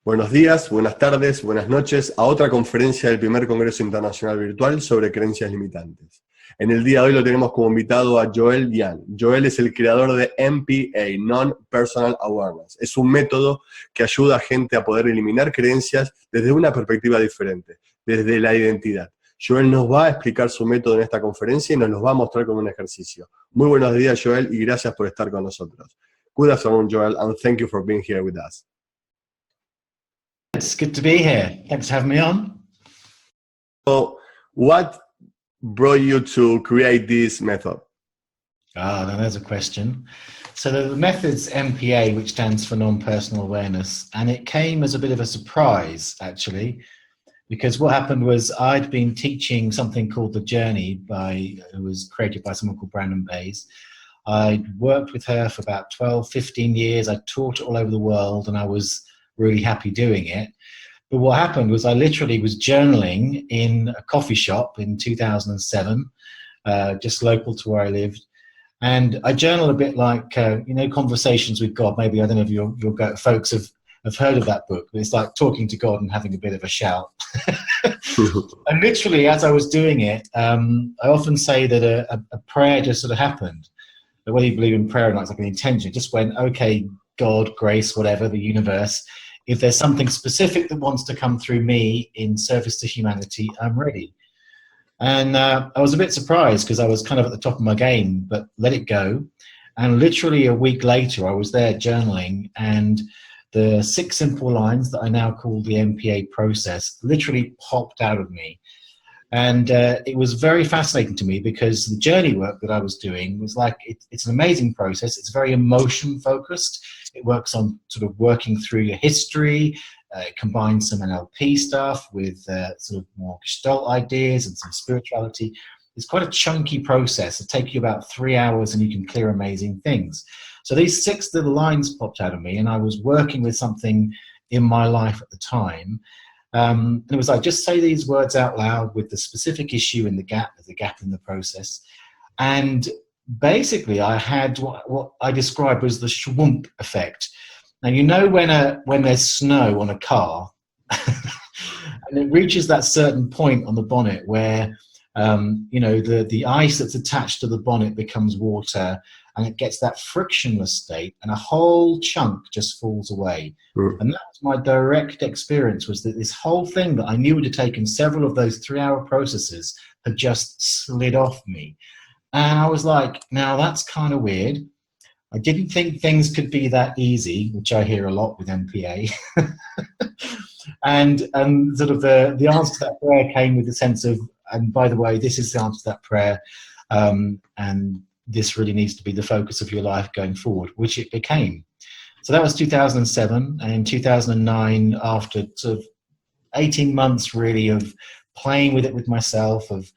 Buenos días, buenas tardes, buenas noches a otra conferencia del primer Congreso Internacional Virtual sobre Creencias Limitantes. En el día de hoy lo tenemos como invitado a Joel Diane. Joel es el creador de NPA, Non-Personal Awareness. Es un método que ayuda a gente a poder eliminar creencias desde una perspectiva diferente, desde la identidad. Joel nos va a explicar su método en esta conferencia y nos lo va a mostrar como un ejercicio. Muy buenos días, Joel, y gracias por estar con nosotros. Good afternoon, Joel, and thank you for being here with us. It's good to be here. Thanks for having me on. So, what brought you to create this method? Now there's a question. So the method's NPA, which stands for non-personal awareness, and it came as a bit of a surprise, actually, because what happened was I'd been teaching something called The Journey, it was created by someone called Brandon Bays. I'd worked with her for about 12, 15 years. I taught it all over the world, and I was really happy doing it. But what happened was I literally was journaling in a coffee shop in 2007, just local to where I lived. And I journal a bit like, Conversations with God. Maybe, I don't know if your folks have heard of that book, but it's like talking to God and having a bit of a shout. And literally, as I was doing it, I often say that a prayer just sort of happened. But whether you believe in prayer or not, it's like an intention. It just went, okay, God, grace, whatever, the universe, if there's something specific that wants to come through me in service to humanity, I'm ready. And I was a bit surprised because I was kind of at the top of my game, but let it go. And literally a week later, I was there journaling, and the 6 simple lines that I now call the NPA process literally popped out of me. And it was very fascinating to me because the journey work that I was doing was like, it's an amazing process. It's very emotion focused. It works on sort of working through your history. It combines some NLP stuff with sort of more Gestalt ideas and some spirituality. It's quite a chunky process. It'll take you about 3 hours and you can clear amazing things. So these 6 little lines popped out of me, and I was working with something in my life at the time. And it was like, just say these words out loud with the specific issue in the gap, there's a gap in the process. And basically I had what I described as the schwump effect. Now, when there's snow on a car and it reaches that certain point on the bonnet where, the ice that's attached to the bonnet becomes water, and it gets that frictionless state, and a whole chunk just falls away. And that was my direct experience, was that this whole thing that I knew would have taken several of those 3-hour processes had just slid off me. And I was like, now that's kind of weird. I didn't think things could be that easy, which I hear a lot with NPA. and sort of the answer to that prayer came with the sense of, and by the way, this is the answer to that prayer, and this really needs to be the focus of your life going forward, which it became. So that was 2007. And in 2009, after sort of 18 months really of playing with it with myself, of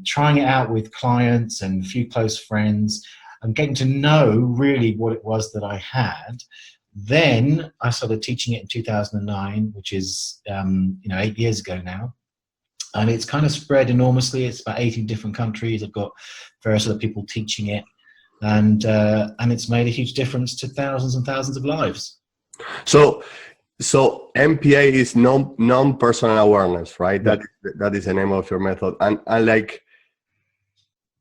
trying it out with clients and a few close friends, and getting to know really what it was that I had, then I started teaching it in 2009, which is 8 years ago now. And it's kind of spread enormously. It's about 18 different countries. I've got various other people teaching it. And it's made a huge difference to thousands and thousands of lives. So NPA is non-personal awareness, right? Yeah. That is the name of your method. And like,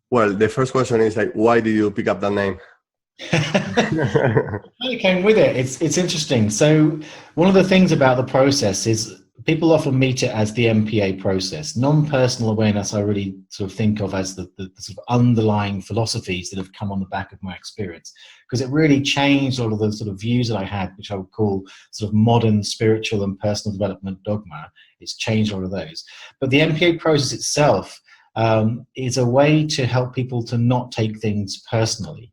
well, the first question is like, why did you pick up that name? It came with it. It's interesting. So one of the things about the process is people often meet it as the NPA process. Non-personal awareness I really sort of think of as the sort of underlying philosophies that have come on the back of my experience, because it really changed all of the sort of views that I had, which I would call sort of modern spiritual and personal development dogma. It's changed all of those. But the NPA process itself is a way to help people to not take things personally.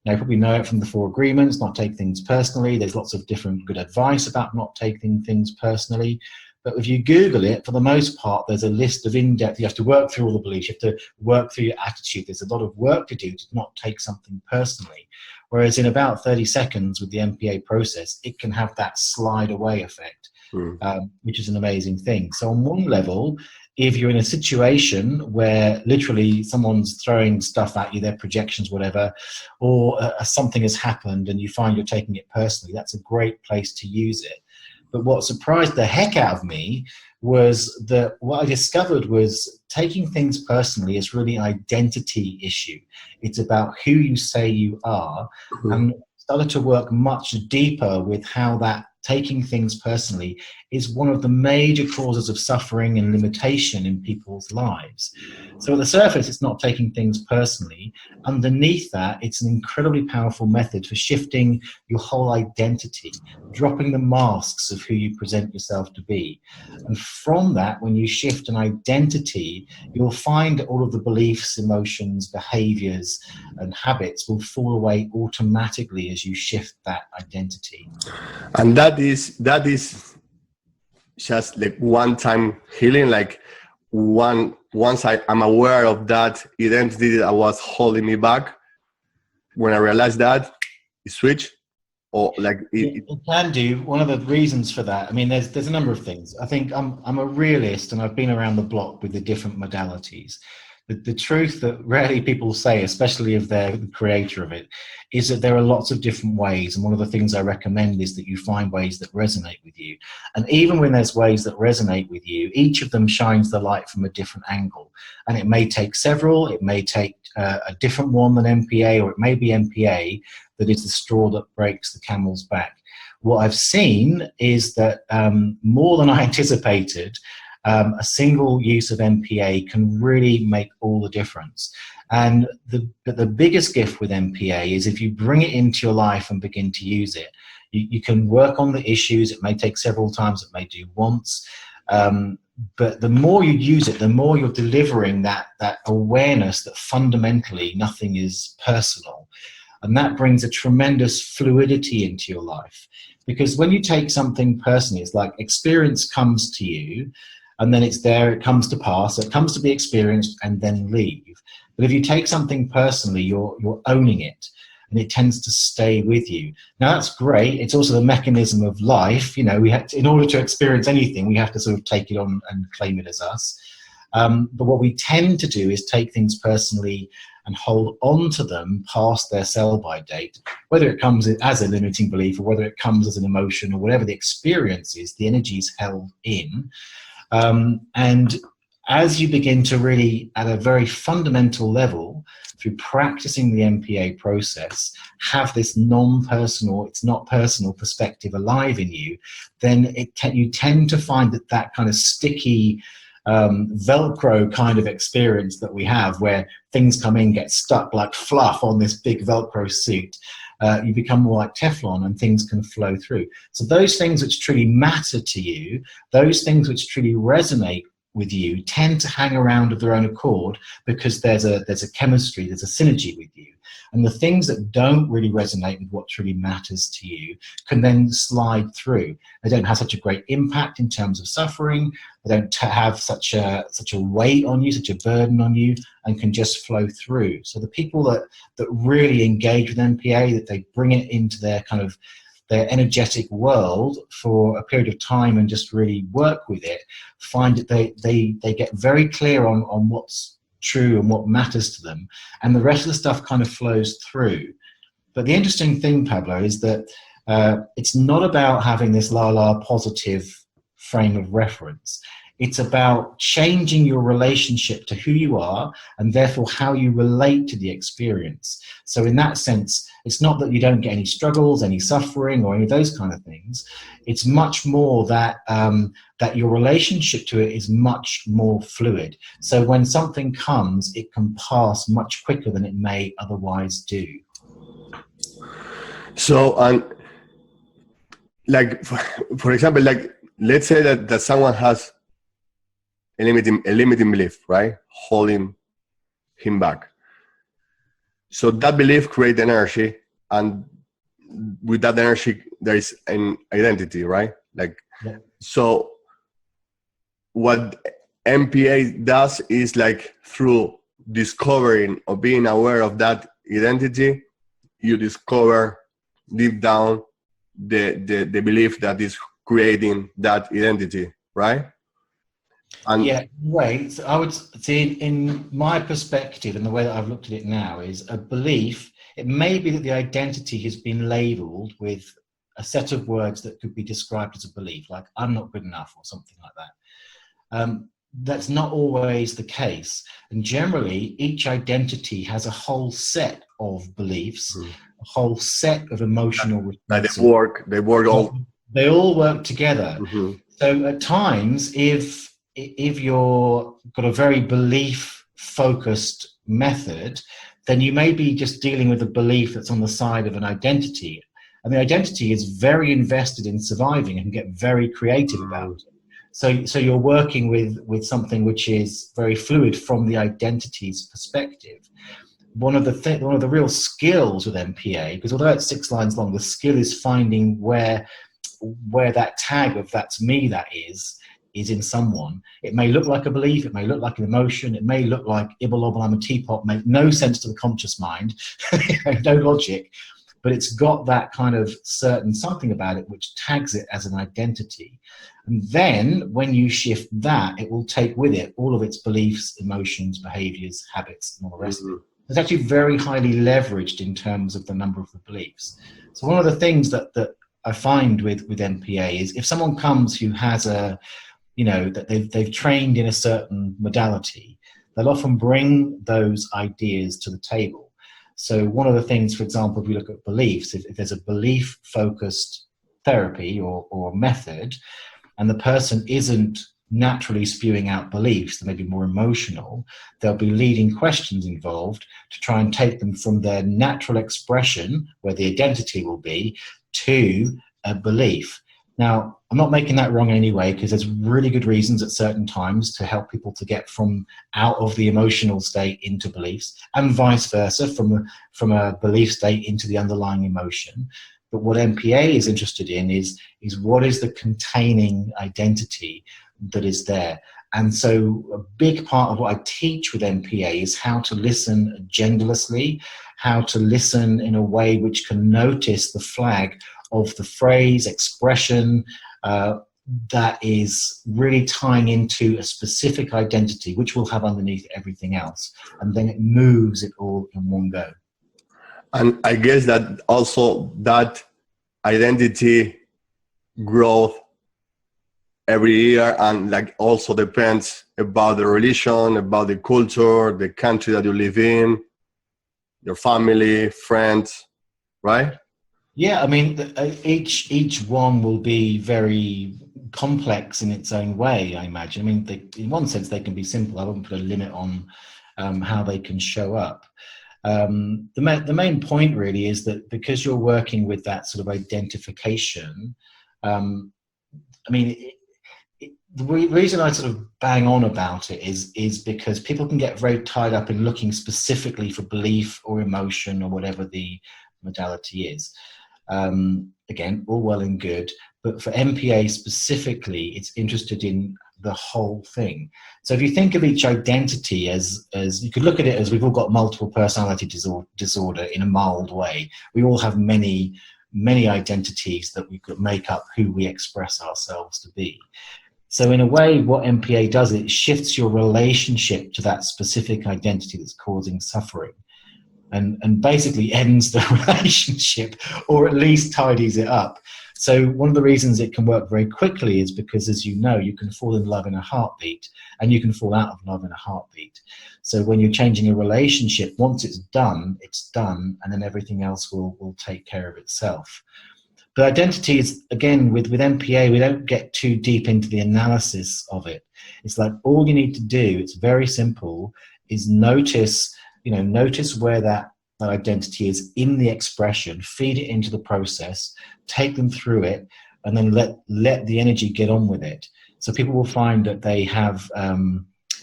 Now, you probably know it from the 4 agreements, not take things personally. There's lots of different good advice about not taking things personally. But if you Google it, for the most part, there's a list of in-depth, you have to work through all the beliefs, you have to work through your attitude. There's a lot of work to do to not take something personally. Whereas in about 30 seconds with the NPA process, it can have that slide away effect, which is an amazing thing. So on one level, if you're in a situation where literally someone's throwing stuff at you, their projections, whatever, or something has happened and you find you're taking it personally, that's a great place to use it. But what surprised the heck out of me was that what I discovered was taking things personally is really an identity issue. It's about who you say you are, and started to work much deeper with how that taking things personally is one of the major causes of suffering and limitation in people's lives. So at the surface, it's not taking things personally. Underneath that, it's an incredibly powerful method for shifting your whole identity, dropping the masks of who you present yourself to be. And from that, when you shift an identity, you'll find all of the beliefs, emotions, behaviors, and habits will fall away automatically as you shift that identity. And that is just like one-time healing. Like once I'm aware of that identity that was holding me back, when I realized that, it switched. Or like it can do. One of the reasons for that, I mean, there's a number of things. I think I'm a realist, and I've been around the block with the different modalities. The truth that rarely people say, especially if they're the creator of it, is that there are lots of different ways. And one of the things I recommend is that you find ways that resonate with you. And even when there's ways that resonate with you, each of them shines the light from a different angle. And it may take several, it may take a different one than MPA, or it may be MPA that is the straw that breaks the camel's back. What I've seen is that more than I anticipated, a single use of MPA can really make all the difference. And the biggest gift with MPA is if you bring it into your life and begin to use it, you can work on the issues. It may take several times, it may do once. But the more you use it, the more you're delivering that awareness that fundamentally nothing is personal. And that brings a tremendous fluidity into your life. Because when you take something personally, it's like experience comes to you, and then it's there, it comes to pass, it comes to be experienced, and then leave. But if you take something personally, you're owning it, and it tends to stay with you. Now that's great. It's also the mechanism of life. You know, we have to, in order to experience anything, we have to sort of take it on and claim it as us. But what we tend to do is take things personally and hold on to them past their sell-by date, whether it comes as a limiting belief or whether it comes as an emotion or whatever the experience is, the energy is held in. And as you begin to really, at a very fundamental level, through practicing the MPA process, have this non-personal, it's not personal perspective alive in you, then you tend to find that kind of sticky, Velcro kind of experience that we have, where things come in, get stuck like fluff on this big Velcro suit. You become more like Teflon, and things can flow through. So those things which truly matter to you, those things which truly resonate with you, tend to hang around of their own accord, because there's a chemistry, there's a synergy with you. And the things that don't really resonate with what truly matters to you can then slide through. They don't have such a great impact in terms of suffering. They don't have such a weight on you, such a burden on you, and can just flow through. So the people that really engage with MPA, that they bring it into their kind of their energetic world for a period of time and just really work with it, find that they get very clear on what's true and what matters to them, and the rest of the stuff kind of flows through. But the interesting thing, Pablo, is that it's not about having this positive frame of reference. It's about changing your relationship to who you are, and therefore how you relate to the experience. So in that sense, it's not that you don't get any struggles, any suffering, or any of those kind of things. It's much more that that your relationship to it is much more fluid. So when something comes, it can pass much quicker than it may otherwise do. So, like for example, like let's say that someone has a limiting belief, right, holding him back. So that belief creates energy, and with that energy, there is an identity, right? Like, yeah. So what MPA does is, like, through discovering or being aware of that identity, you discover deep down the belief that is creating that identity, right? And yeah, right. So I would say, in my perspective, and the way that I've looked at it now, is a belief. It may be that the identity has been labeled with a set of words that could be described as a belief, like I'm not good enough or something like that. That's not always the case. And generally, each identity has a whole set of beliefs, a whole set of emotional responses. They all work together. So at times, if you're got a very belief-focused method, then you may be just dealing with a belief that's on the side of an identity. And the identity is very invested in surviving and can get very creative about it. So you're working with something which is very fluid from the identity's perspective. One of the real skills with MPA, because although it's 6 lines long, the skill is finding where that tag of that's me that is in someone. It may look like a belief, it may look like an emotion, it may look like ibble obble I'm a teapot, make no sense to the conscious mind, no logic, but it's got that kind of certain something about it which tags it as an identity. And then when you shift that, it will take with it all of its beliefs, emotions, behaviors, habits, and all the rest of it. It's actually very highly leveraged in terms of the number of the beliefs. So one of the things that I find with MPA is if someone comes who has that they've trained in a certain modality, they'll often bring those ideas to the table. So one of the things, for example, if we look at beliefs, if there's a belief-focused therapy or method, and the person isn't naturally spewing out beliefs, they may be more emotional, there'll be leading questions involved to try and take them from their natural expression, where the identity will be, to a belief. Now, I'm not making that wrong anyway, because there's really good reasons at certain times to help people to get from out of the emotional state into beliefs, and vice versa, from a belief state into the underlying emotion. But what MPA is interested in is what is the containing identity that is there. And so a big part of what I teach with MPA is how to listen genderlessly, how to listen in a way which can notice the flag of the phrase, expression, that is really tying into a specific identity, which will have underneath everything else. And then it moves it all in one go. And I guess that also that identity growth every year, and like also depends about the religion, about the culture, the country that you live in, your family, friends, right? Yeah, I mean, each one will be very complex in its own way, I imagine. I mean, in one sense, they can be simple. I wouldn't put a limit on how they can show up. The main point really is that because you're working with that sort of identification, I mean, the reason I sort of bang on about it is because people can get very tied up in looking specifically for belief or emotion or whatever the modality is. Again, all well and good, but for MPA specifically, it's interested in the whole thing. So if you think of each identity as you could look at it as we've all got multiple personality disorder in a mild way. We all have many identities that we could make up who we express ourselves to be. So in a way, what MPA does, it shifts your relationship to that specific identity that's causing suffering, and basically ends the relationship, or at least tidies it up. So one of the reasons it can work very quickly is because, as you know, you can fall in love in a heartbeat, and you can fall out of love in a heartbeat. So when you're changing a relationship, once it's done, and then everything else will take care of itself. But identity is, again, with MPA, we don't get too deep into the analysis of it. It's like all you need to do, it's very simple, is notice where that identity is in the expression, feed it into the process, take them through it, and then let the energy get on with it. So people will find that they have,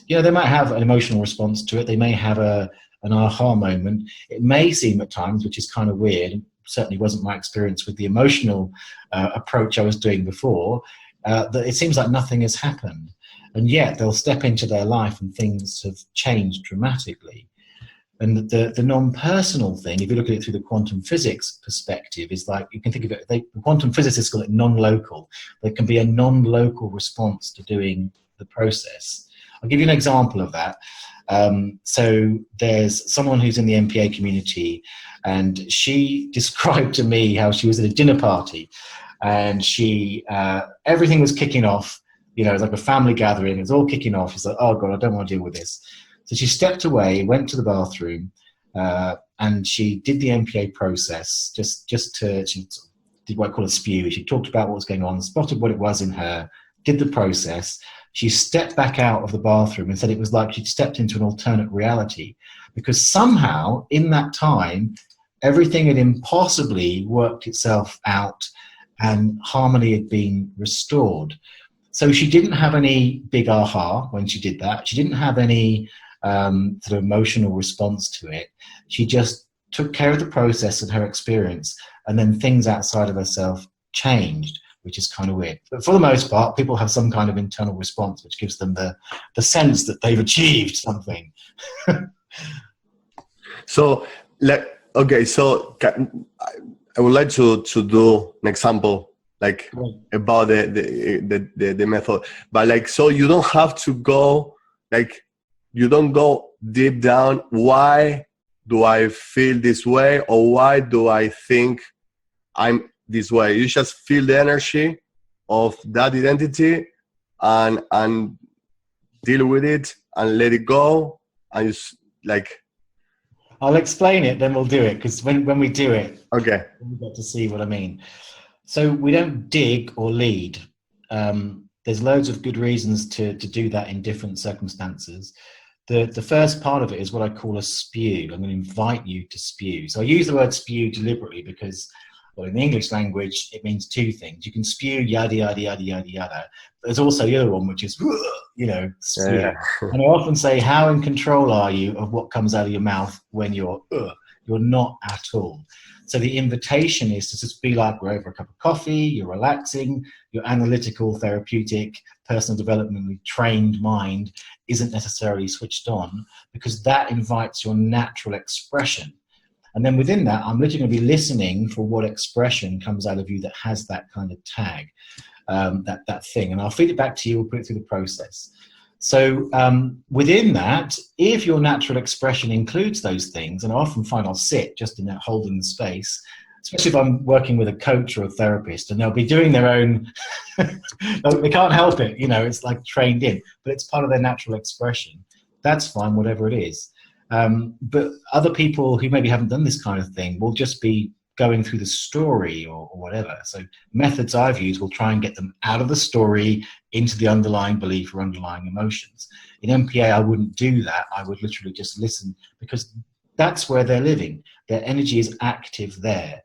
they might have an emotional response to it. They may have an aha moment. It may seem at times, which is kind of weird, certainly wasn't my experience with the emotional approach I was doing before, that it seems like nothing has happened. And yet they'll step into their life and things have changed dramatically. And the non-personal thing, if you look at it through the quantum physics perspective, is like, you can think of it, the quantum physicists call it non-local. There can be a non-local response to doing the process. I'll give you an example of that. So there's someone who's in the MPA community, and she described to me how she was at a dinner party, and she everything was kicking off. You know, it was like a family gathering. It was all kicking off. She's like, oh God, I don't want to deal with this. So she stepped away, went to the bathroom, and she did the MPA process. She did what I call a spew. She talked about what was going on, spotted what it was in her, did the process. She stepped back out of the bathroom and said it was like she'd stepped into an alternate reality, because somehow in that time, everything had impossibly worked itself out and harmony had been restored. So she didn't have any big aha when she did that. She didn't have any sort of emotional response to it. She just took care of the process and her experience, and then things outside of herself changed, which is kind of weird. But for the most part, people have some kind of internal response which gives them the sense that they've achieved something. So, okay, so I would like to do an example, like about the method, but like, so you don't have to go, like, you don't go deep down. Why do I feel this way, or why do I think I'm this way? You just feel the energy of that identity and deal with it and let it go, and just like. I'll explain it, then we'll do it, because when we do it, okay, we get to see what I mean. So we don't dig or lead. There's loads of good reasons to do that in different circumstances. The first part of it is what I call a spew. I'm going to invite you to spew. So I use the word spew deliberately because, well, in the English language, it means two things. You can spew yada, yada, yada, yada, yada. But there's also the other one, which is, you know, spew. Yeah. And I often say, how in control are you of what comes out of your mouth when you're not at all. So the invitation is to just be like we're over a cup of coffee, you're relaxing, your analytical, therapeutic, personal developmentally trained mind isn't necessarily switched on, because that invites your natural expression. And then within that, I'm literally going to be listening for what expression comes out of you that has that kind of tag, that thing. And I'll feed it back to you, we'll put it through the process. So within that, if your natural expression includes those things, and I often find I'll sit just in that holding the space, especially if I'm working with a coach or a therapist, and they'll be doing their own, they can't help it, you know, it's like trained in, but it's part of their natural expression. That's fine, whatever it is. But other people who maybe haven't done this kind of thing will just be going through the story or whatever. So methods I've used will try and get them out of the story into the underlying belief or underlying emotions. In MPA, I wouldn't do that. I would literally just listen, because that's where they're living. Their energy is active there.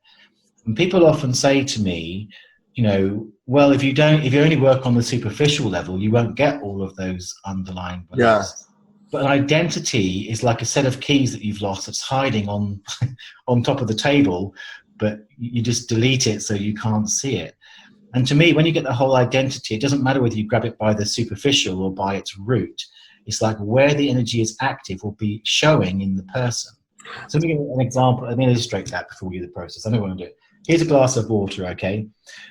And people often say to me, you know, well, if you only work on the superficial level, you won't get all of those underlying beliefs. Yeah. But an identity is like a set of keys that you've lost that's hiding on top of the table, but you just delete it so you can't see it. And to me, when you get the whole identity, it doesn't matter whether you grab it by the superficial or by its root. It's like where the energy is active will be showing in the person. So let me give an example. Let me illustrate that before we do the process. I know what I'm going to do. Here's a glass of water, okay?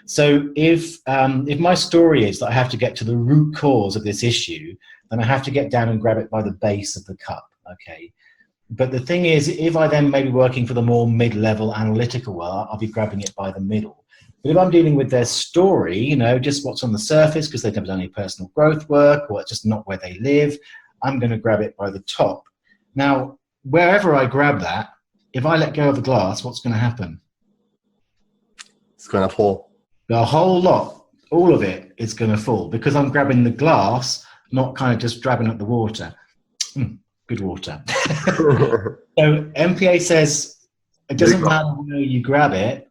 So if my story is that I have to get to the root cause of this issue, then I have to get down and grab it by the base of the cup, okay? But the thing is, if I then may be working for the more mid-level analytical well, I'll be grabbing it by the middle. But if I'm dealing with their story, you know, just what's on the surface, because they've never done any personal growth work, or it's just not where they live, I'm going to grab it by the top. Now, wherever I grab that, if I let go of the glass, what's going to happen? It's going to fall. The whole lot, all of it is going to fall, because I'm grabbing the glass, not kind of just grabbing at the water. Good water. So MPA says it doesn't matter where you grab it.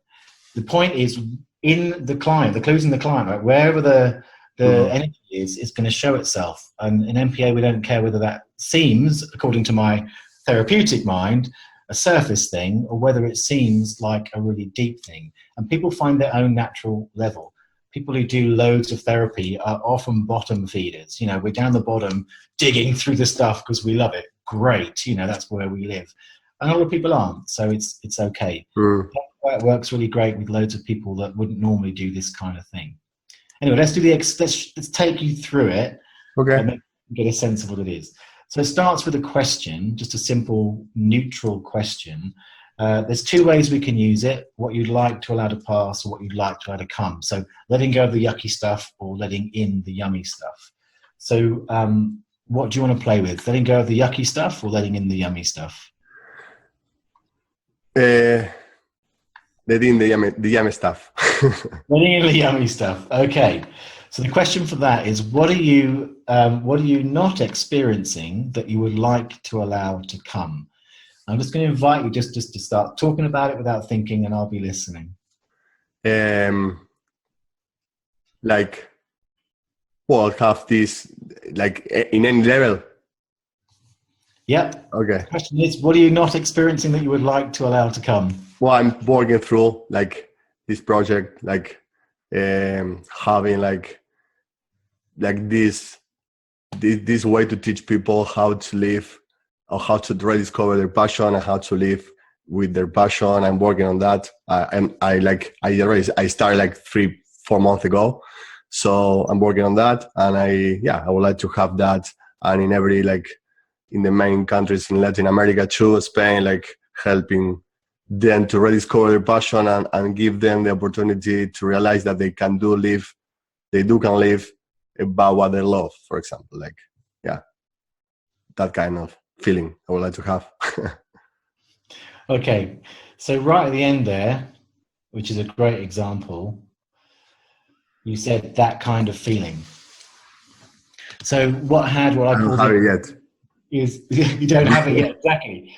The point is in the client, the clue's in the client, right? Wherever the energy is, it's going to show itself. And in MPA, we don't care whether that seems, according to my therapeutic mind, a surface thing, or whether it seems like a really deep thing. And people find their own natural level. People who do loads of therapy are often bottom feeders. You know, we're down the bottom digging through the stuff because we love it. Great. You know, that's where we live. And other people aren't. So it's okay. That's why it works really great with loads of people that wouldn't normally do this kind of thing. Anyway, let's take you through it. Okay. And get a sense of what it is. So it starts with a question, just a simple neutral question. There's two ways we can use it: what you'd like to allow to pass, or what you'd like to allow to come. So letting go of the yucky stuff, or letting in the yummy stuff. So what do you want to play with? Letting go of the yucky stuff, or letting in the yummy stuff? Letting in the yummy stuff. Letting in the yummy stuff. Okay. So the question for that is, what are you not experiencing that you would like to allow to come? I'm just going to invite you just to start talking about it without thinking, and I'll be listening. Like, well, have this, like, in any level? Yep. Okay. The question is, what are you not experiencing that you would like to allow to come? Well, I'm working through, like, this project, like, having, like this way to teach people how to live, or how to rediscover their passion and how to live with their passion. I'm working on that. I started like 3-4 months ago. So I'm working on that, and I would like to have that. And in every, like, in the main countries in Latin America too, Spain, like, helping them to rediscover their passion and give them the opportunity to realize that they can live about what they love, for example. Like, that kind of feeling I would like to have. Okay, so right at the end there, which is a great example, you said that kind of feeling. So what I call I don't have it yet. Is you don't have it yet, exactly.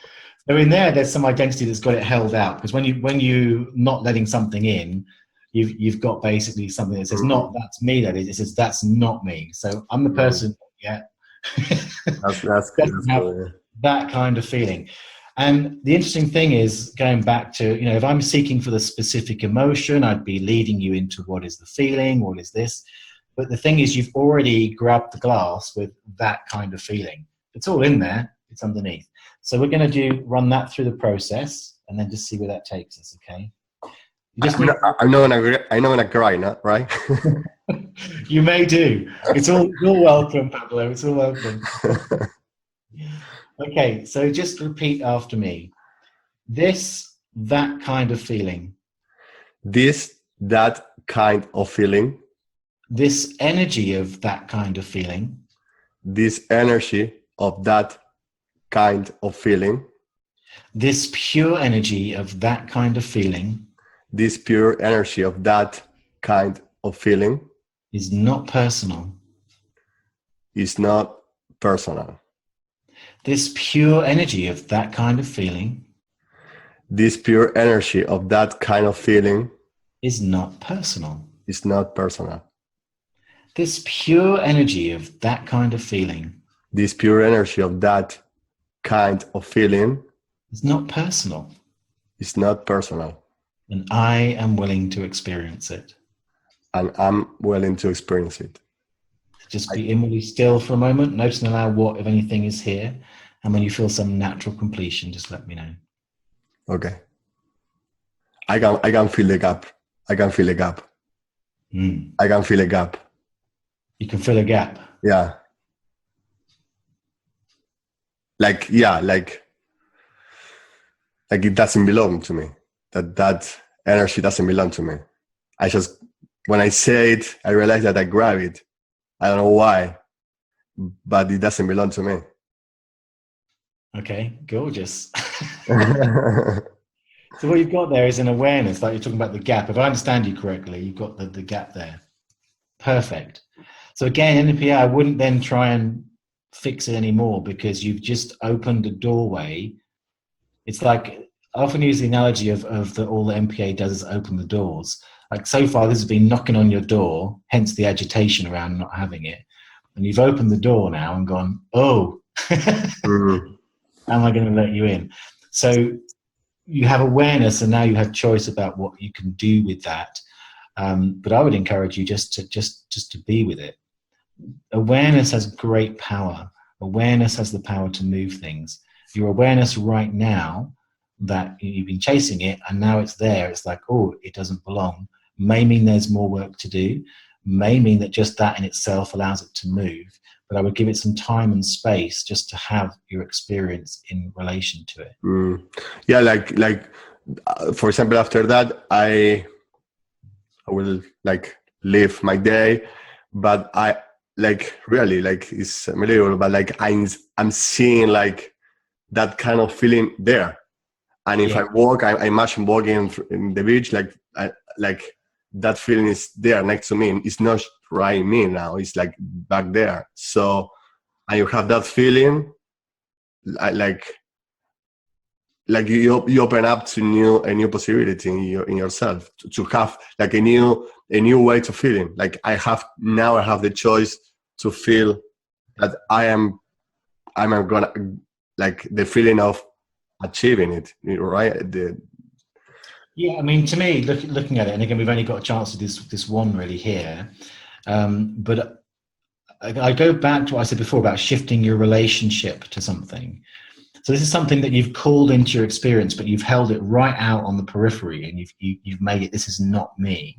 So in there's some identity that's got it held out, because when you not letting something in, you've got basically something that says, not that's me, that is, it says that's not me. So I'm the person, That's cool, yeah. That kind of feeling. And the interesting thing is, going back to, if I'm seeking for the specific emotion, I'd be leading you into what is the feeling, what is this. But the thing is, you've already grabbed the glass with that kind of feeling. It's all in there, it's underneath. So we're going to run that through the process and then just see where that takes us, okay? I'm not gonna cry, no, right? You may do. It's all welcome, Pablo. It's all welcome. Okay, so just repeat after me. That kind of feeling. That kind of feeling. This energy of that kind of feeling. This energy of that kind of feeling. This pure energy of that kind of feeling. This pure energy of that kind of feeling is not personal. Is not personal. This pure energy of that kind of feeling. This pure energy of that kind of feeling is not personal. Is not personal. This pure energy of that kind of feeling. This pure energy of that kind of feeling is not personal. Is not personal. And I am willing to experience it. And I'm willing to experience it. Just be inwardly still for a moment. Notice and allow what, if anything, is here. And when you feel some natural completion, just let me know. Okay. I can feel the gap. I can feel a gap. I can feel a gap. You can feel a gap? Yeah. Like it doesn't belong to me. That energy doesn't belong to me. When I say it, I realize that I grab it. I don't know why, but it doesn't belong to me. Okay, gorgeous. So what you've got there is an awareness, like you're talking about the gap. If I understand you correctly, you've got the gap there. Perfect. So again, NPA, I wouldn't then try and fix it anymore, because you've just opened a doorway. It's like, I often use the analogy of all the MPA does is open the doors. Like, so far this has been knocking on your door, hence the agitation around not having it. And you've opened the door now and gone, oh, am I going to let you in? So you have awareness, and now you have choice about what you can do with that. But I would encourage you just to be with it. Awareness has great power. Awareness has the power to move things. Your awareness right now that you've been chasing it, and now it's there. It's like, oh, it doesn't belong. May mean there's more work to do, may mean that just that in itself allows it to move. But I would give it some time and space just to have your experience in relation to it. Yeah, for example, after that, I will like live my day, but I like really like it's unbelievable. But like I'm seeing like that kind of feeling there, and if I walk, I imagine walking in the beach, like that feeling is there next to me. It's not right me now. It's like back there. So, and you have that feeling, like you open up to a new possibility in yourself to have like a new way to feeling. Like I have the choice to feel that I'm gonna like the feeling of achieving it, right? Yeah, I mean, to me, looking at it, and again, we've only got a chance to do this one really here, but I go back to what I said before about shifting your relationship to something. So this is something that you've called into your experience, but you've held it right out on the periphery, and you've made it, this is not me.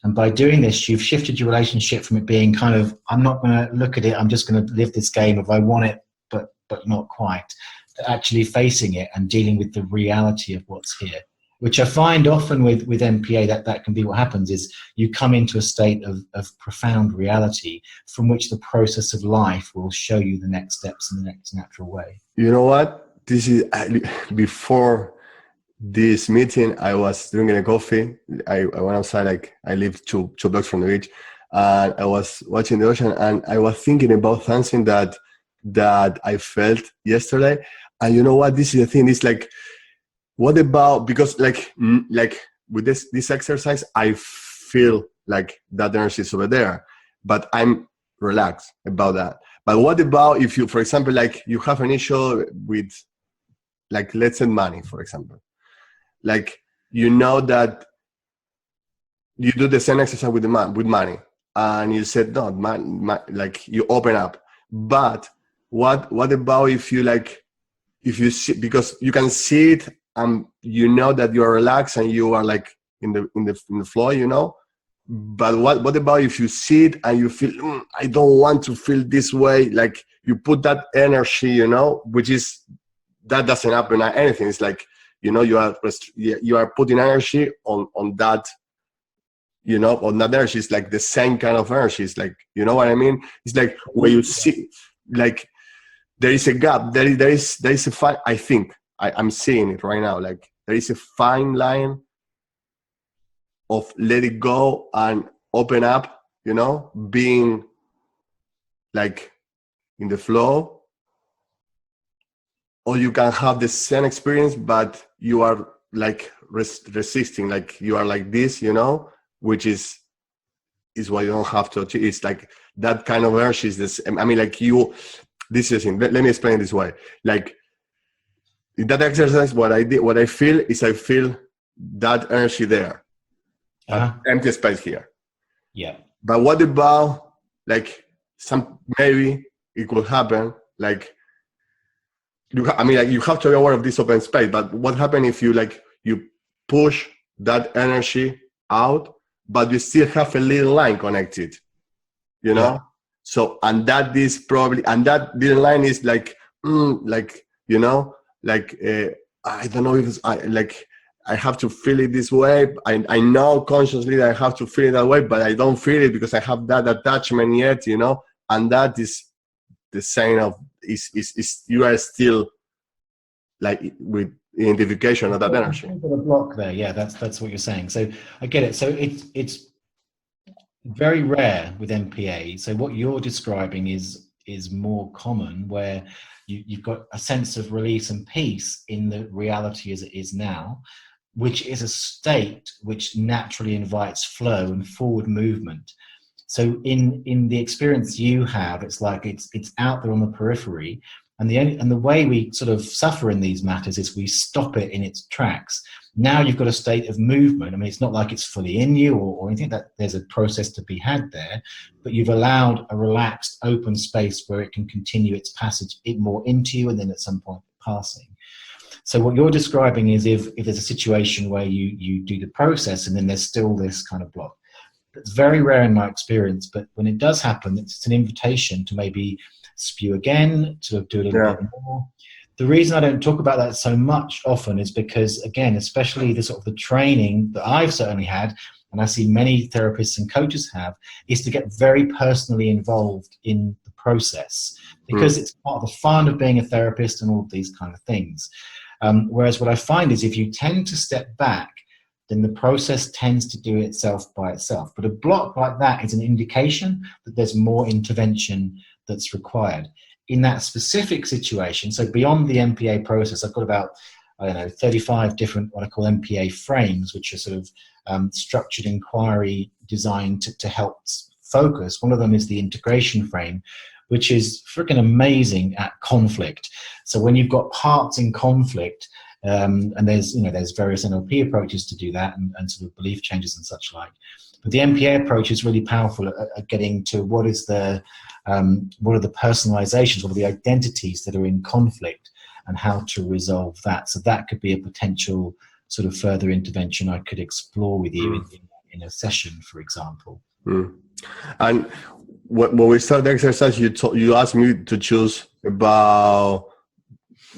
And by doing this, you've shifted your relationship from it being kind of, I'm not going to look at it, I'm just going to live this game of I want it, but not quite, to actually facing it and dealing with the reality of what's here. Which I find often with MPA that can be what happens is you come into a state of profound reality from which the process of life will show you the next steps in the next natural way. You know what? This is before this meeting, I was drinking a coffee. I went outside, like I live two blocks from the beach, and I was watching the ocean, and I was thinking about something that I felt yesterday. And you know what? This is the thing. It's like, what about, because like with this exercise, I feel like that energy is over there, but I'm relaxed about that. But what about if you, for example, like you have an issue with, like, let's say money, for example, like, you know that you do the same exercise with money, and you said no, like you open up. But what about if you if you see, because you can see it, you know that you are relaxed and you are like in the flow, you know. But what about if you see it and you feel, I don't want to feel this way, like you put that energy, you know, which is, that doesn't happen at anything. It's like, you know, you are putting energy on that, you know, on that energy. It's like the same kind of energy. It's like, you know what I mean? It's like when you see, like, there is a gap, there is a fine, I think, I'm seeing it right now, like there is a fine line of let it go and open up, you know, being like in the flow, or you can have the same experience, but you are like resisting, like you are like this, you know, which is why you don't have to achieve. It's like that kind of energy is this. I mean, like this is the thing. Let me explain it this way. Like in that exercise, what I feel is I feel that energy there. Empty space here. Yeah. But what about like maybe it could happen like you have to be aware of this open space. But what happens if you push that energy out, but you still have a little line connected, you know? Yeah. So that little line is like you know, like I don't know if it's I have to feel it this way. I know consciously that I have to feel it that way, but I don't feel it because I have that attachment yet, you know. And that is the sign of is you are still like with identification of that energy. A block there, yeah. That's what you're saying. So I get it. So it's very rare with MPA. So what you're describing is more common, where you've got a sense of release and peace in the reality as it is now, which is a state which naturally invites flow and forward movement. So in the experience you have, it's like it's out there on the periphery, and the way we sort of suffer in these matters is we stop it in its tracks. Now you've got a state of movement. I mean, it's not like it's fully in you or anything, that there's a process to be had there, but you've allowed a relaxed, open space where it can continue its passage more into you and then at some point passing. So what you're describing is if there's a situation where you do the process and then there's still this kind of block. That's very rare in my experience, but when it does happen, it's an invitation to maybe spew again, to do a little bit more. The reason I don't talk about that so much often is because, again, especially the sort of the training that I've certainly had, and I see many therapists and coaches have, is to get very personally involved in the process, because it's part of the fun of being a therapist and all of these kind of things. Whereas what I find is if you tend to step back, then the process tends to do itself by itself. But a block like that is an indication that there's more intervention that's required. In that specific situation, so beyond the MPA process, I've got about, 35 different what I call MPA frames, which are sort of structured inquiry designed to help focus. One of them is the integration frame, which is freaking amazing at conflict. So when you've got parts in conflict, and there's various NLP approaches to do that, and sort of belief changes and such like. But the MPA approach is really powerful at getting to what are the personalizations, what are the identities that are in conflict, and how to resolve that. So that could be a potential sort of further intervention I could explore with you in a session, for example. And when we start the exercise, you asked me to choose about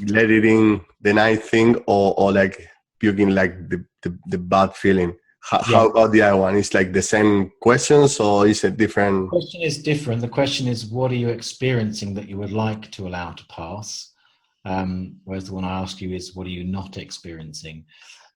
letting the night thing or like puking, like the bad feeling. How about the other one? Is like the same questions, or is it different? The question is different. The question is, what are you experiencing that you would like to allow to pass? Whereas the one I asked you is, what are you not experiencing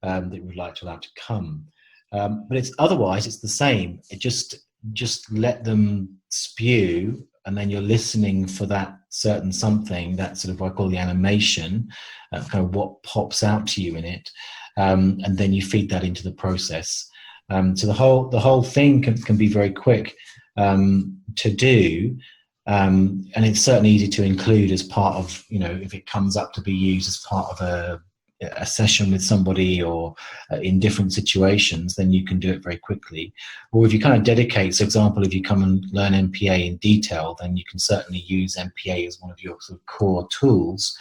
that you would like to allow to come? But it's the same. It just let them spew, and then you're listening for that certain something, that sort of what I call the animation, kind of what pops out to you in it, and then you feed that into the process. So the whole thing can be very quick to do, and it's certainly easy to include as part of, if it comes up to be used as part of a session with somebody or in different situations, then you can do it very quickly. Or if you kind of dedicate, for example, if you come and learn MPA in detail, then you can certainly use MPA as one of your sort of core tools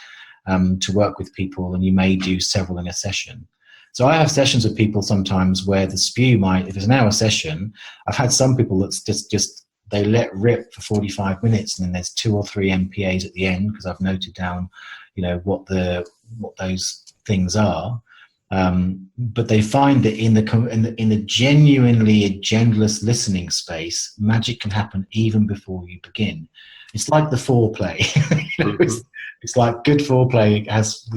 to work with people, and you may do several in a session. So I have sessions with people sometimes where the spew if it's an hour session, I've had some people that's just they let rip for 45 minutes, and then there's 2 or 3 MPAs at the end, because I've noted down, what those things are, but they find that in the genuinely genderless listening space, magic can happen even before you begin. It's like the foreplay. It's like good foreplay has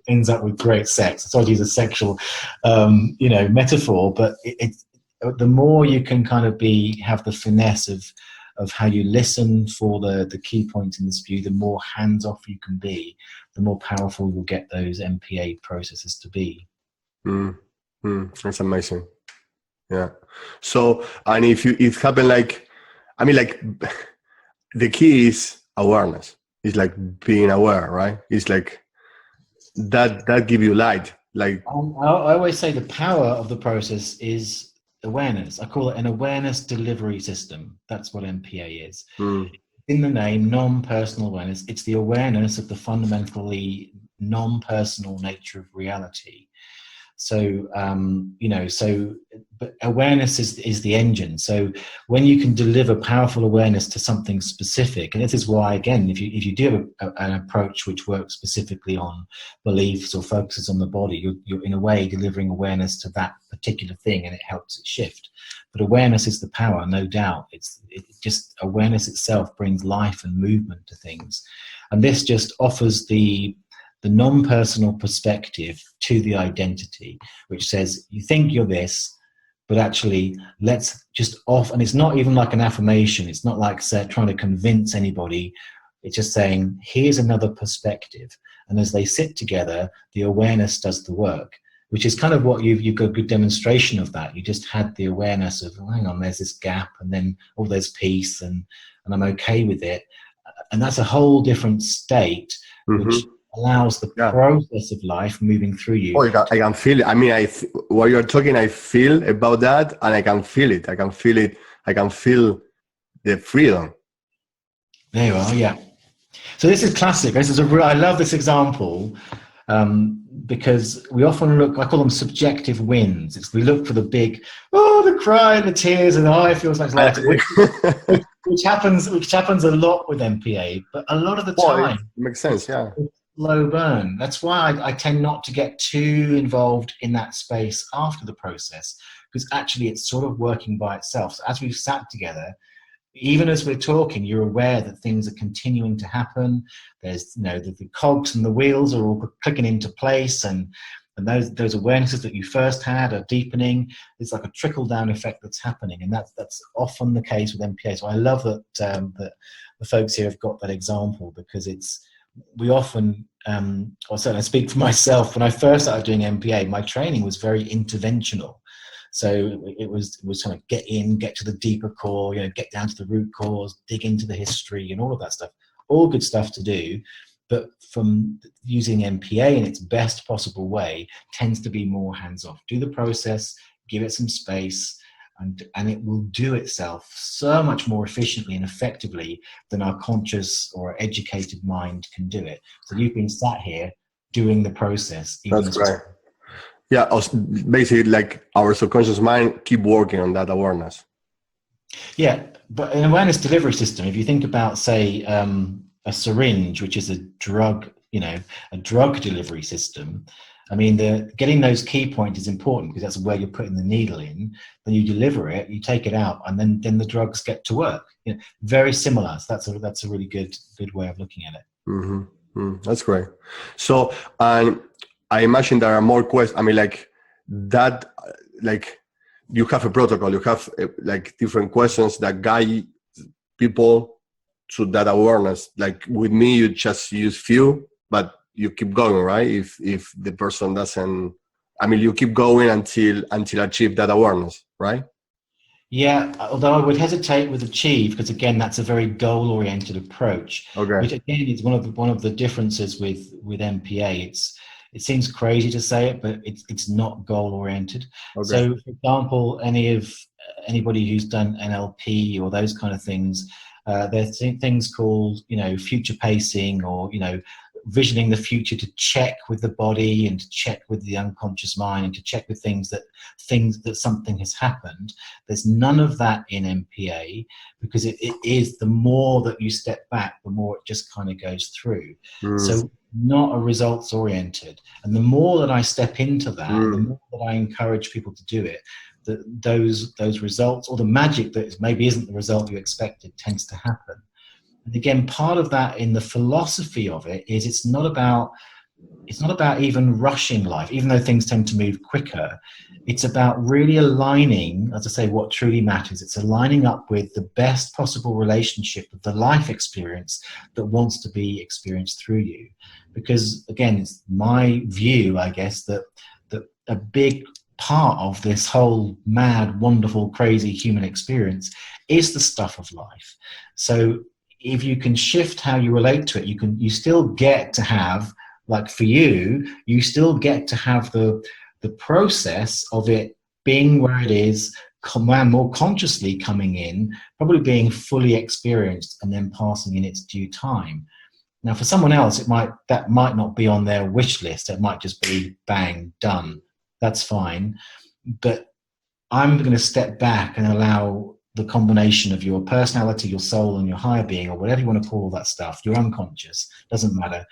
ends up with great sex. I told you it's a sexual metaphor, but the more you can kind of have the finesse of how you listen for the key points in the spew, the more hands-off you can be, the more powerful you'll get those MPA processes to be. That's amazing. Yeah. So, and if it happened the key is awareness. It's like being aware, right? It's like that give you light. Like I always say the power of the process is awareness. I call it an awareness delivery system. That's what MPA is. In the name, non-personal awareness, it's the awareness of the fundamentally non-personal nature of reality. So, but awareness is the engine. So when you can deliver powerful awareness to something specific, and this is why, again, if you do an approach which works specifically on beliefs or focuses on the body, you're in a way delivering awareness to that particular thing, and it helps it shift. But awareness is the power, no doubt. It just awareness itself brings life and movement to things, and this just offers the non-personal perspective to the identity, which says, you think you're this, but actually let's just off. And it's not even like an affirmation. It's not like trying to convince anybody. It's just saying, here's another perspective. And as they sit together, the awareness does the work, which is kind of what you've got a good demonstration of that. You just had the awareness of, oh, hang on, there's this gap, and then, oh, there's peace, and I'm okay with it. And that's a whole different state, which allows the process of life moving through you. Oh, I can feel it. I mean, while you're talking, I feel about that, and I can feel it. I can feel it. I can feel the freedom. There you are. Yeah. So this is classic. I love this example. because we often look, I call them subjective wins. We look for the big, the cry and the tears and the eye feels like lighter, which happens a lot with MPA, but a lot of the time it makes sense, yeah. Low burn. That's why I tend not to get too involved in that space after the process, because actually it's sort of working by itself. So as we've sat together, even as we're talking, you're aware that things are continuing to happen. There's, the cogs and the wheels are all clicking into place, and those awarenesses that you first had are deepening. It's like a trickle-down effect that's happening, and that's often the case with MPA. So I love that that the folks here have got that example, because we often, or certainly I speak for myself, when I first started doing MPA, my training was very interventional. So it was kind of get to the deeper core, get down to the root cause, dig into the history and all of that stuff. All good stuff to do, but from using MPA in its best possible way tends to be more hands-off. Do the process, give it some space, and it will do itself so much more efficiently and effectively than our conscious or educated mind can do it. So you've been sat here doing the process. That's right. Yeah, basically, like our subconscious mind keep working on that awareness. Yeah, but an awareness delivery system, if you think about, say, a syringe, which is a drug delivery system, I mean, getting those key points is important, because that's where you're putting the needle in. Then you deliver it, you take it out, and then the drugs get to work. Very similar. So that's a really good way of looking at it. Mm-hmm. That's great. So, I imagine there are more questions. I mean, like that, like you have a protocol, you have like different questions that guide people to that awareness. Like with me, you just use few, but you keep going, right? If the person doesn't, I mean, you keep going until achieve that awareness, right? Yeah, although I would hesitate with achieve, because again, that's a very goal-oriented approach. Okay. Which again is one of the differences with MPA. It seems crazy to say it, but it's not goal-oriented. Okay. So, for example, anybody who's done NLP or those kind of things, there's things called, future pacing, or, visioning the future, to check with the body and to check with the unconscious mind and to check with things that something has happened. There's none of that in MPA, because it is, the more that you step back, the more it just kind of goes through. So not a results oriented. And the more that I step into that, the more that I encourage people to do it, that those results, or the magic that maybe isn't the result you expected, tends to happen. And again, part of that in the philosophy of it is it's not about even rushing life, even though things tend to move quicker. It's about really aligning, as I say, what truly matters. It's aligning up with the best possible relationship with the life experience that wants to be experienced through you. Because again, it's my view, I guess, that a big part of this whole mad, wonderful, crazy human experience is the stuff of life. So if you can shift how you relate to it, you still get to have, like for you still get to have the process of it being where it is, more consciously coming in, probably being fully experienced, and then passing in its due time. Now, for someone else, that might not be on their wish list. It might just be bang, done. That's fine. But I'm going to step back and allow the combination of your personality, your soul, and your higher being, or whatever you want to call that stuff, your unconscious, doesn't matter,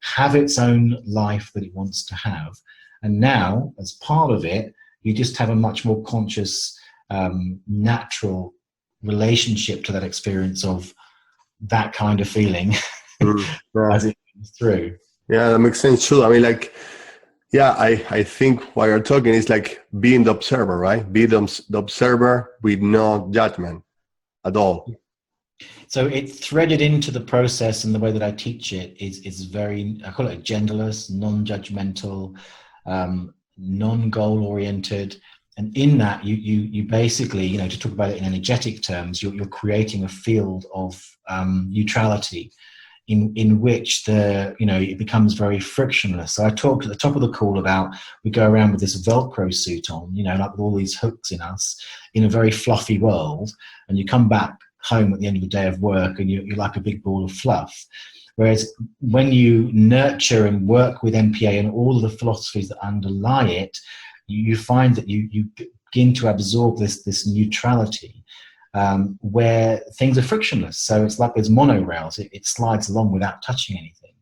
have its own life that it wants to have. And now, as part of it, you just have a much more conscious, natural relationship to that experience of that kind of feeling as it comes through. Yeah, that makes sense too. I mean, like, yeah, I think what you're talking is like being the observer, right? Be the observer with no judgment at all. So it threaded into the process, and the way that I teach it is very, I call it genderless, non-judgmental, non-goal oriented. And in that, you basically, to talk about it in energetic terms, you're creating a field of neutrality in which it becomes very frictionless. So I talked at the top of the call about, we go around with this Velcro suit on, like with all these hooks in us, in a very fluffy world, and you come back home at the end of the day of work and you're like a big ball of fluff. Whereas when you nurture and work with MPA and all of the philosophies that underlie it, you find that you begin to absorb this neutrality, where things are frictionless. So it's like there's monorails. It slides along without touching anything.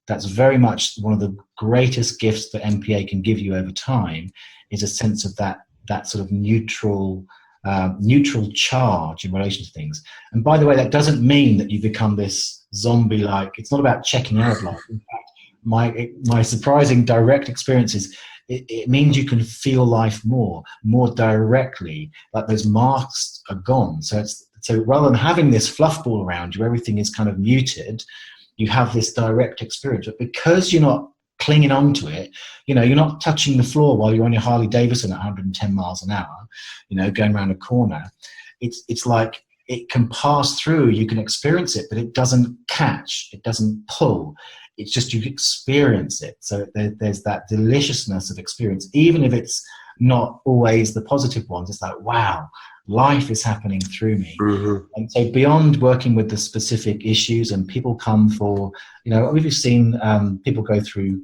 That's very much one of the greatest gifts that MPA can give you over time, is a sense of that sort of neutral charge in relation to things. And by the way, that doesn't mean that you become this zombie-like. It's not about checking out life. In fact, my surprising direct experiences, it means you can feel life more directly, like those masks are gone. So rather than having this fluff ball around you, everything is kind of muted, you have this direct experience. But because you're not clinging on to it, you're not touching the floor while you're on your Harley Davidson at 110 miles an hour, going around a corner. It's like it can pass through, you can experience it, but it doesn't catch, it doesn't pull. It's just you experience it. So there's that deliciousness of experience, even if it's not always the positive ones. It's like, wow, life is happening through me. Mm-hmm. And so beyond working with the specific issues, and people come for, we've seen people go through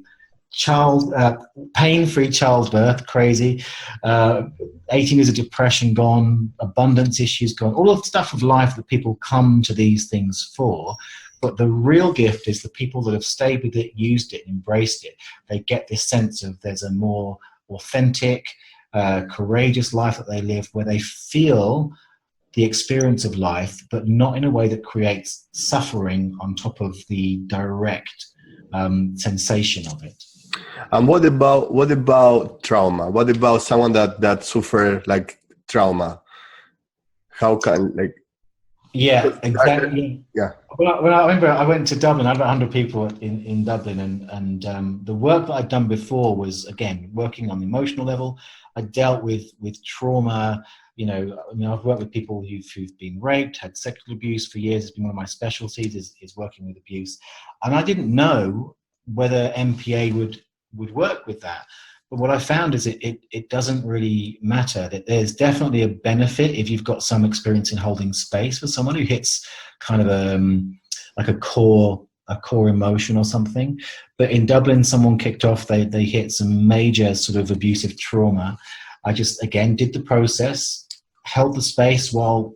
pain-free childbirth, crazy, 18 years of depression gone, abundance issues gone, all of the stuff of life that people come to these things for. But the real gift is the people that have stayed with it, used it, embraced it. They get this sense of there's a more authentic, courageous life that they live, where they feel the experience of life, but not in a way that creates suffering on top of the direct sensation of it. And what about trauma? What about someone that suffer like trauma? How can Yeah, exactly. Yeah. When I remember, I went to Dublin. I had about 100 people in Dublin, and the work that I'd done before was, again, working on the emotional level. I dealt with trauma. I've worked with people who've been raped, had sexual abuse for years. It's been one of my specialties is working with abuse, and I didn't know whether MPA would work with that. But what I found is it doesn't really matter. That there's definitely a benefit if you've got some experience in holding space for someone who hits kind of like a core emotion or something. But in Dublin, someone kicked off. They hit some major sort of abusive trauma. I just again did the process, held the space while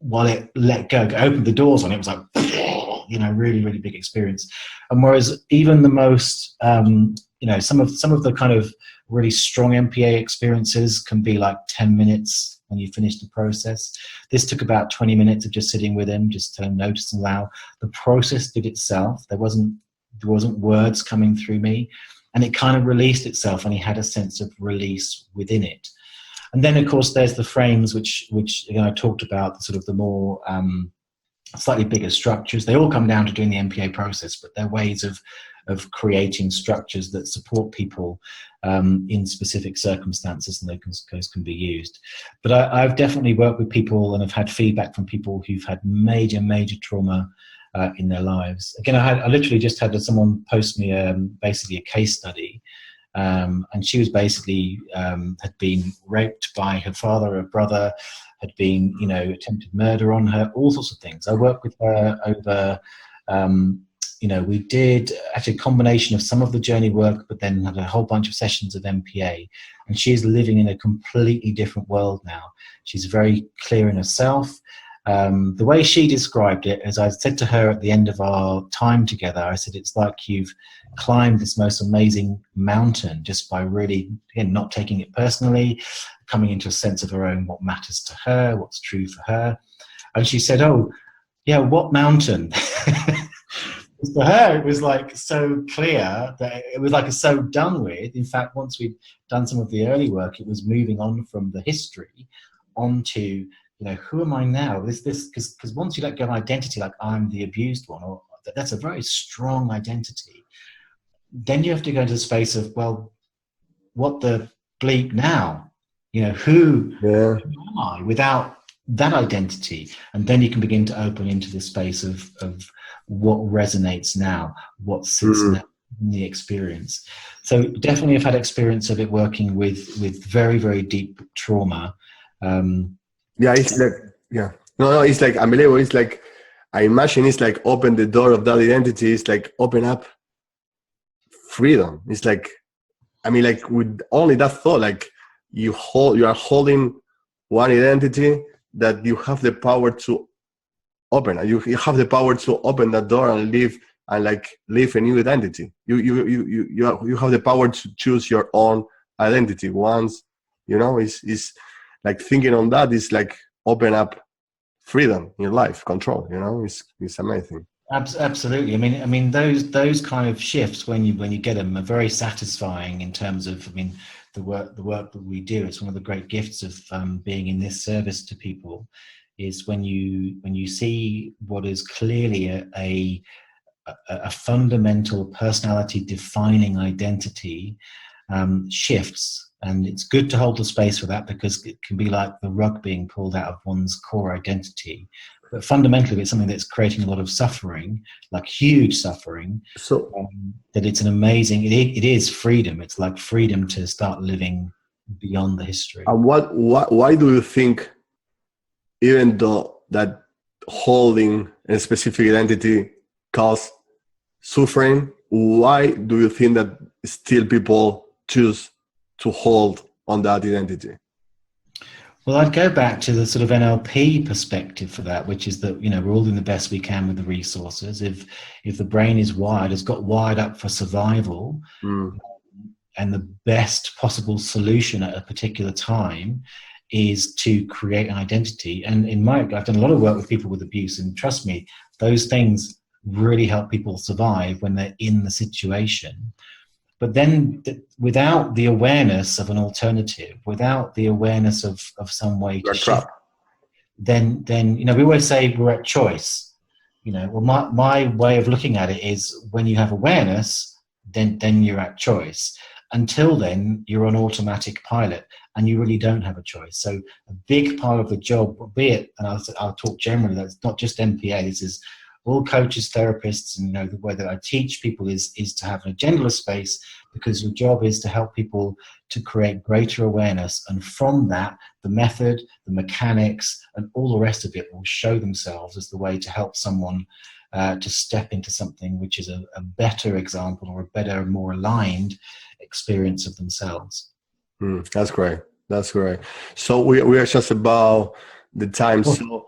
it let go, opened the doors on it. It was like really, really big experience. And whereas even the most some of the kind of really strong MPA experiences can be like 10 minutes when you finish the process. This took about 20 minutes of just sitting with him, just to notice and allow. The process did itself. There wasn't words coming through me, and it kind of released itself, and he had a sense of release within it. And then, of course, there's the frames, which I talked about, sort of the more slightly bigger structures. They all come down to doing the MPA process, but they're ways of creating structures that support people in specific circumstances, and those can be used. But I've definitely worked with people, and I've had feedback from people who've had major trauma in their lives. Again, I literally just had someone post me basically a case study, and she was basically had been raped by her father or brother, had been attempted murder on her, all sorts of things. I worked with her over we did actually a combination of some of the journey work, but then had a whole bunch of sessions of MPA. And she is living in a completely different world now. She's very clear in herself. The way she described it, as I said to her at the end of our time together, I said, it's like you've climbed this most amazing mountain just by really, again, not taking it personally, coming into a sense of her own, what matters to her, what's true for her. And she said, oh, yeah, what mountain? For her, it was like so clear that it was like so done with. In fact, once we'd done some of the early work, it was moving on from the history onto, who am I now? This because once you let go of identity, like I'm the abused one, or that's a very strong identity. Then you have to go into the space of, well, what the bleep now? Who am I without that identity? And then you can begin to open into the space of what resonates now, what sits now in the experience. So definitely I've had experience of it working with very, very deep trauma. It's like, it's like unbelievable. It's like, I imagine it's like open the door of that identity. It's like open up freedom. It's like, I mean, like with only that thought, like you are holding one identity that you have the power to open. You have the power to open that door and live a new identity. You have the power to choose your own identity. Once, is like thinking on that is like open up freedom in your life, control. It's amazing. Absolutely. I mean, those kind of shifts when you get them are very satisfying in terms of, the work that we do. It's one of the great gifts of being in this service to people, is when you see what is clearly a fundamental personality defining identity shifts. And it's good to hold the space for that, because it can be like the rug being pulled out of one's core identity. But fundamentally, it's something that's creating a lot of suffering, like huge suffering. So that it's an amazing, it is freedom. It's like freedom to start living beyond the history. And why do you think, even though that holding a specific identity causes suffering, why do you think that still people choose to hold on that identity? Well, I'd go back to the sort of NLP perspective for that, which is that, we're all doing the best we can with the resources. If the brain is wired, it's got wired up for survival, and the best possible solution at a particular time is to create an identity. And I've done a lot of work with people with abuse, and trust me, those things really help people survive when they're in the situation. But then without the awareness of an alternative, without the awareness of some way to shift, then we always say we're at choice. Well, my way of looking at it is, when you have awareness, then you're at choice. Until then, you're on automatic pilot, and you really don't have a choice. So a big part of the job, albeit, and I'll talk generally, that's not just MPA, this is all coaches, therapists, and the way that I teach people is to have an agendaless space, because your job is to help people to create greater awareness. And from that, the method, the mechanics, and all the rest of it will show themselves as the way to help someone to step into something which is a better example, or a better, more aligned experience of themselves. That's great. That's great. So we are just about the time. So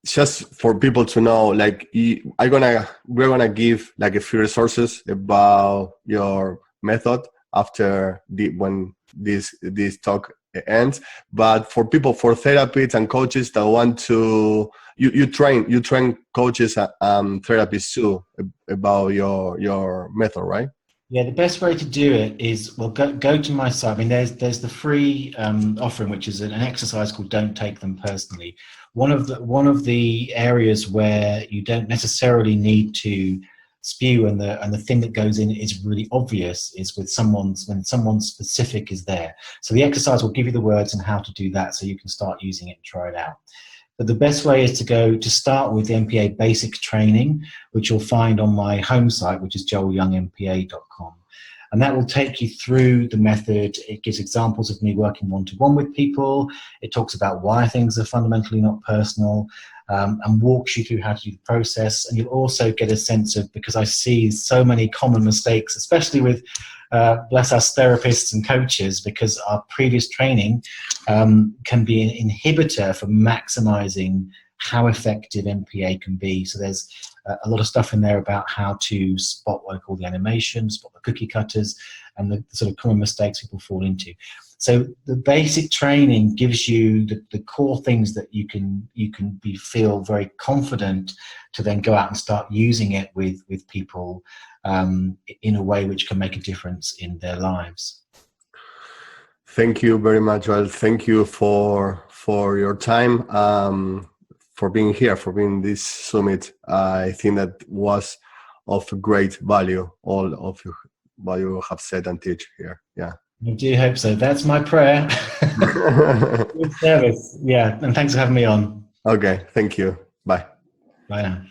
just for people to know, we're gonna give like a few resources about your method after when this talk ends. But for therapists and coaches that want to, you train coaches and therapists too about your method, right? Yeah, the best way to do it is, well, go to my site. There's the free offering, which is an exercise called "Don't Take Them Personally." One of the areas where you don't necessarily need to spew, and the thing that goes in is really obvious, is when someone specific is there. So the exercise will give you the words and how to do that, so you can start using it and try it out. But the best way is to start with the MPA basic training, which you'll find on my home site, which is joelyoungmpa.com. And that will take you through the method. It gives examples of me working one-to-one with people. It talks about why things are fundamentally not personal, and walks you through how to do the process. And you'll also get a sense of, because I see so many common mistakes, especially with, bless us, therapists and coaches, because our previous training can be an inhibitor for maximizing how effective MPA can be. So there's a lot of stuff in there about how to spot what I call the animation, spot the cookie cutters, and the sort of common mistakes people fall into. So the basic training gives you the core things that you can feel very confident to then go out and start using it with people in a way which can make a difference in their lives. Thank you very much, Joel. Thank you for your time, for being here, for being this summit. I think that was of great value, all of what you have said and teach here. Yeah. I do hope so. That's my prayer. Good service. Yeah. And thanks for having me on. Okay. Thank you. Bye. Bye now.